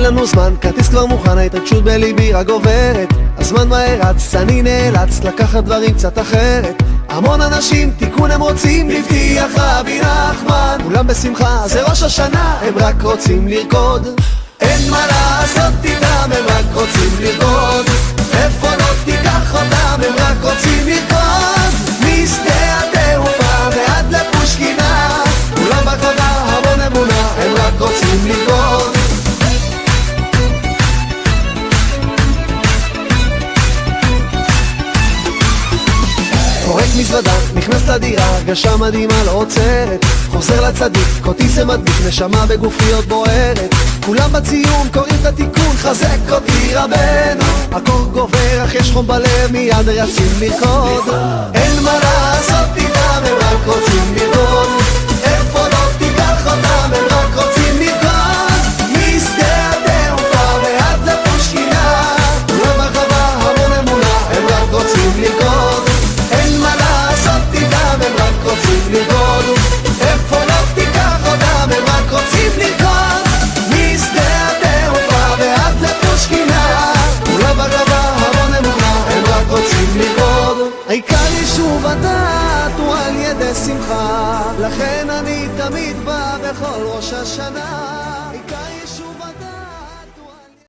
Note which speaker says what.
Speaker 1: לנו זמן, כרטיס כבר מוכן, ההתרגשות בליבי רק גוברת. הזמן מהר רץ, אני נאלץ לקחת דברים קצת אחרת. המון אנשים תיקון הם רוצים, לבטיח רבי נחמן, כולם בשמחה, זה ראש השנה, הם רק רוצים לרקוד. אין מה לעשות איתם, הם רק רוצים לרקוד. איפה לא תיקח אותם, הם רק רוצים לרקוד. משדה התעופה ועד לפושקינה, כולם בחווה, המון אמונה, הם רק רוצים לרקוד. פורק מזוודה, נכנס לדירה, הרגשה מדהימה לא עוצרת. חוזר לצדיק, כרטיס מדביק, נשמה בגופיות בוערת. כולם בציון, קוראים את התיקון, חזק אותי רבנו. הקור גובר, אך יש חום בלב, מיד רצים לרקוד. אין מה לעשות איתם, הם רק רוצים לרקוד. איפה לא תיקח אותם, הם רק רוצים לרקוד. משדה התעופה ועד לפושקינה, כולם בחווה, המון אמונה, הם רק רוצים לרקוד. אין מה לעשות איתם, הם רק רוצים לרקוד. איפה לא תיקח אותם, הם רק רוצים לרקוד. משדה התעופה ועד לפושקינה, כולם בחווה, המון אמונה, הם רק רוצים לרקוד. העיקר יישוב הדעת הוא על ידי שמחה, לכן אני תמיד בא בכל ראש השנה.